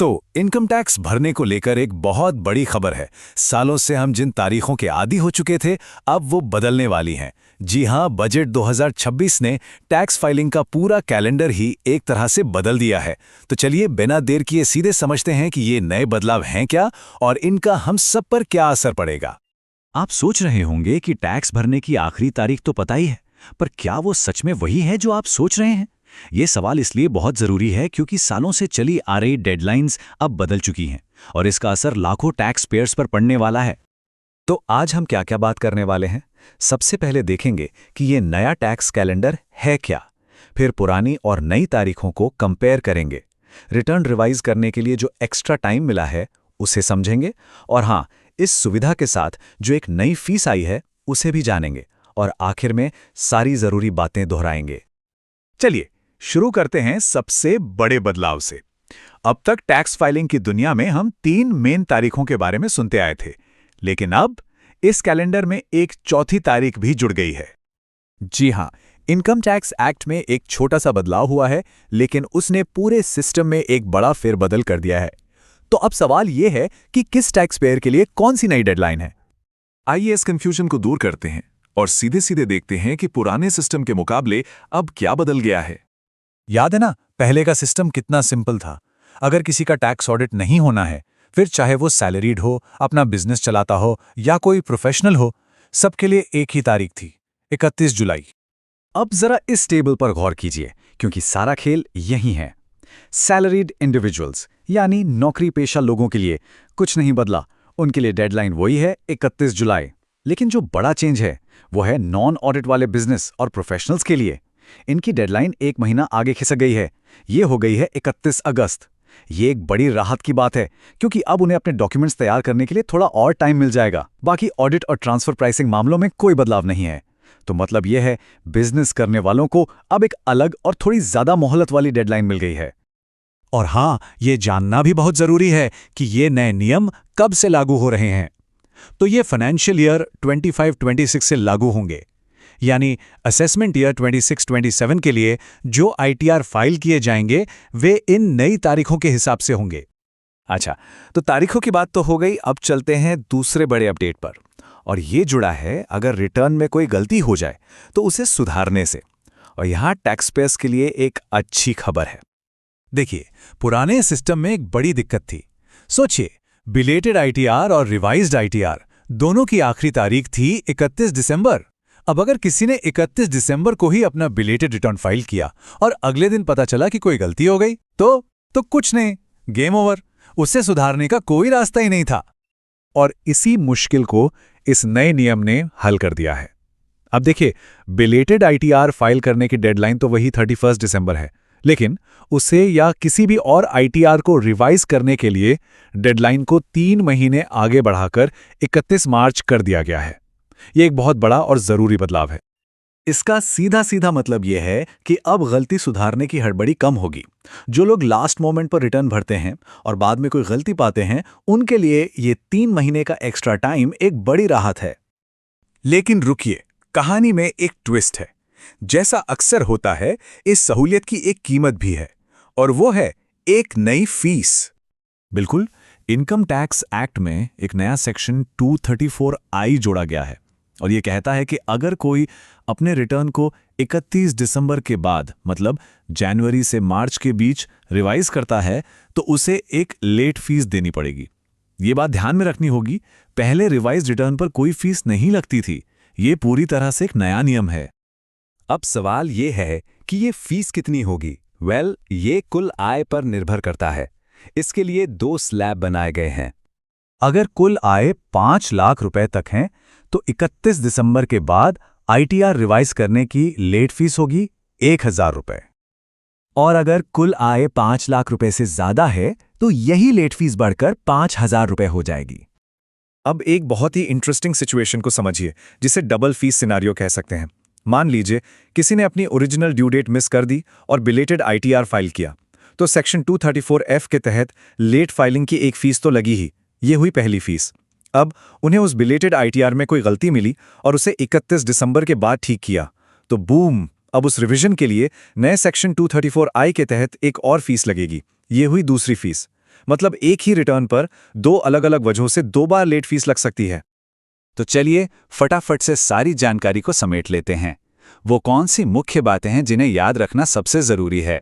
तो income tax भरने को लेकर एक बहुत बड़ी खबर है। सालों से हम जिन तारीखों के आदी हो चुके थे, अब वो बदलने वाली हैं। जी हां, बजट 2026 ने टैक्स फाइलिंग का पूरा कैलेंडर ही एक तरह से बदल दिया है। तो चलिए बिना देर किए सीधे समझते हैं कि ये नए बदलाव हैं क्या और इनका हम सब पर क्या असर पड़ेगा। आप सोच रहे होंगे कि टैक्स भरने की आखिरी तारीख तो पता ही है, पर क्या वो सच में वही है जो आप सोच रहे हैं? ये सवाल इसलिए बहुत जरूरी है क्योंकि सालों से चली आ रही डेडलाइंस अब बदल चुकी हैं और इसका असर लाखों टैक्स पेयर्स पर पड़ने वाला है। तो आज हम क्या क्या बात करने वाले हैं। सबसे पहले देखेंगे कि ये नया टैक्स कैलेंडर है क्या, फिर पुरानी और नई तारीखों को कंपेयर करेंगे, रिटर्न रिवाइज करने के लिए जो एक्स्ट्रा टाइम मिला है उसे समझेंगे, और हाँ, इस सुविधा के साथ जो एक नई फीस आई है उसे भी जानेंगे, और आखिर में सारी जरूरी बातें दोहराएंगे। चलिए शुरू करते हैं सबसे बड़े बदलाव से। अब तक टैक्स फाइलिंग की दुनिया में हम 3 मेन तारीखों के बारे में सुनते आए थे, लेकिन अब इस कैलेंडर में एक चौथी तारीख भी जुड़ गई है। जी हां, इनकम टैक्स एक्ट में एक छोटा सा बदलाव हुआ है, लेकिन उसने पूरे सिस्टम में एक बड़ा फेरबदल कर दिया है। तो अब सवाल यह है कि किस टैक्स पेयर के लिए कौन सी नई डेडलाइन है। आइए इस कंफ्यूजन को दूर करते हैं और सीधे सीधे देखते हैं कि पुराने सिस्टम के मुकाबले अब क्या बदल गया है। याद है ना, पहले का सिस्टम कितना सिंपल था। अगर किसी का टैक्स ऑडिट नहीं होना है, फिर चाहे वो सैलरीड हो, अपना बिजनेस चलाता हो या कोई प्रोफेशनल हो, सबके लिए एक ही तारीख थी, 31 जुलाई। अब जरा इस टेबल पर गौर कीजिए, क्योंकि सारा खेल यही है। सैलरीड इंडिविजुअल्स यानी नौकरी पेशा लोगों के लिए कुछ नहीं बदला, उनके लिए डेडलाइन वही है 31 जुलाई। लेकिन जो बड़ा चेंज है वो है नॉन ऑडिट वाले बिजनेस और प्रोफेशनल्स के लिए। इनकी डेडलाइन 1 महीना आगे खिसक गई है, ये हो गई है 31 अगस्त। ये एक बड़ी राहत की बात है, क्योंकि अब उन्हें अपने डॉक्यूमेंट्स तैयार करने के लिए थोड़ा और टाइम मिल जाएगा। बाकी ऑडिट और ट्रांसफर प्राइसिंग मामलों में कोई बदलाव नहीं है। तो मतलब यह है, बिजनेस करने वालों को अब एक अलग और थोड़ी ज्यादा मोहलत वाली डेडलाइन मिल गई है। और हाँ, ये जानना भी बहुत जरूरी है कि ये नए नियम कब से लागू हो रहे हैं। तो ये फाइनेंशियल ईयर 25-26 से लागू होंगे, यानी असेसमेंट ईयर 26-27 के लिए जो आईटीआर फाइल किए जाएंगे वे इन नई तारीखों के हिसाब से होंगे। अच्छा, तो तारीखों की बात तो हो गई, अब चलते हैं दूसरे बड़े अपडेट पर, और ये जुड़ा है अगर रिटर्न में कोई गलती हो जाए तो उसे सुधारने से। और यहाँ टैक्स पेयर्स के लिए एक अच्छी खबर है। देखिए, पुराने सिस्टम में एक बड़ी दिक्कत थी। सोचिए, बिलेटेड आईटीआर और रिवाइज्ड आईटीआर दोनों की आखिरी तारीख थी 31 दिसंबर। अब अगर किसी ने 31 दिसंबर को ही अपना बिलेटेड रिटर्न फाइल किया और अगले दिन पता चला कि कोई गलती हो गई, तो कुछ नहीं, गेम ओवर, उसे सुधारने का कोई रास्ता ही नहीं था। और इसी मुश्किल को इस नए नियम ने हल कर दिया है। अब देखिए, बिलेटेड आईटीआर फाइल करने की डेडलाइन तो वही 31 दिसंबर है, लेकिन उसे या किसी भी और आईटीआर को रिवाइज करने के लिए डेडलाइन को 3 महीने आगे बढ़ाकर 31 मार्च कर दिया गया है। यह एक बहुत बड़ा और जरूरी बदलाव है। इसका सीधा सीधा मतलब यह है कि अब गलती सुधारने की हड़बड़ी कम होगी। जो लोग लास्ट मोमेंट पर रिटर्न भरते हैं और बाद में कोई गलती पाते हैं, उनके लिए ये 3 महीने का एक्स्ट्रा टाइम एक बड़ी राहत है। लेकिन रुकिए, कहानी में एक ट्विस्ट है। जैसा अक्सर होता है, इस सहूलियत की एक कीमत भी है, और वो है एक नई फीस। बिल्कुल, इनकम टैक्स एक्ट में एक नया सेक्शन 234I जोड़ा गया है, और ये कहता है कि अगर कोई अपने रिटर्न को 31 दिसंबर के बाद, मतलब जनवरी से मार्च के बीच रिवाइज करता है, तो उसे एक लेट फीस देनी पड़ेगी। ये बात ध्यान में रखनी होगी, पहले रिवाइज रिटर्न पर कोई फीस नहीं लगती थी। ये पूरी तरह से एक नया नियम है। अब सवाल ये है कि ये फीस कितनी होगी। ये कुल आय पर निर्भर करता है। इसके लिए 2 स्लैब बनाए गए हैं। अगर कुल आय 5 लाख रुपए तक है, तो 31 दिसंबर के बाद आईटीआर रिवाइज करने की लेट फीस होगी 1000 रुपए। और अगर कुल आय 5 लाख रुपए से ज्यादा है, तो यही लेट फीस बढ़कर 5000 रुपए हो जाएगी। अब एक बहुत ही इंटरेस्टिंग सिचुएशन को समझिए, जिसे डबल फीस सिनारियो कह सकते हैं। मान लीजिए किसी ने अपनी ओरिजिनल ड्यू डेट मिस कर दी और बिलेटेड आईटीआर फाइल किया, तो सेक्शन 234F के तहत लेट फाइलिंग की एक फीस तो लगी ही। ये हुई पहली फीस। अब उन्हें उस बिलेटेड आईटीआर में कोई गलती मिली और उसे 31 दिसंबर के बाद ठीक किया, तो बूम, अब उस रिवीजन के लिए नए सेक्शन 234I के तहत एक और फीस लगेगी। ये हुई दूसरी फीस। मतलब एक ही रिटर्न पर 2 अलग-अलग वजहों से 2 बार लेट फीस लग सकती है। तो चलिए फटाफट से सारी जानकारी को समेट लेते हैं। वो कौन सी मुख्य बातें हैं जिन्हें याद रखना सबसे जरूरी है?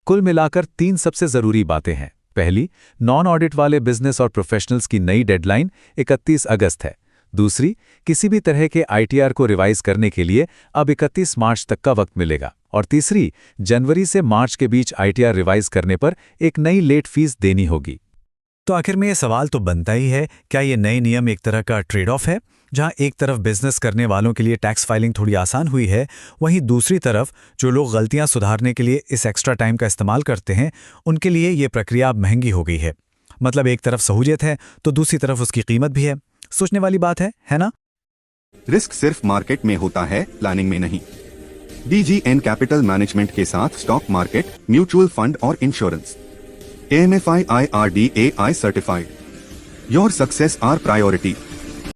कुल मिलाकर 3 सबसे जरूरी बातें हैं। पहली, नॉन ऑडिट वाले बिजनेस और प्रोफेशनल्स की नई डेडलाइन 31 अगस्त है। दूसरी, किसी भी तरह के आईटीआर को रिवाइज करने के लिए अब 31 मार्च तक का वक्त मिलेगा। और तीसरी, जनवरी से मार्च के बीच आईटीआर रिवाइज करने पर एक नई लेट फीस देनी होगी। तो आखिर में ये सवाल तो बनता ही है, क्या ये नए नियम एक तरह का ट्रेड ऑफ है, जहां एक तरफ बिजनेस करने वालों के लिए टैक्स फाइलिंग थोड़ी आसान हुई है, वहीं दूसरी तरफ जो लोग गलतियां सुधारने के लिए इस एक्स्ट्रा टाइम का इस्तेमाल करते हैं उनके लिए ये प्रक्रिया अब महंगी हो गई है। मतलब एक तरफ सहूलियत है तो दूसरी तरफ उसकी कीमत भी है। सोचने वाली बात है ना? रिस्क सिर्फ मार्केट में होता है, प्लानिंग में नहीं। DGN कैपिटल मैनेजमेंट के साथ स्टॉक मार्केट, म्यूचुअल फंड और insurance. AMFI IRDAI certified. Your success our priority.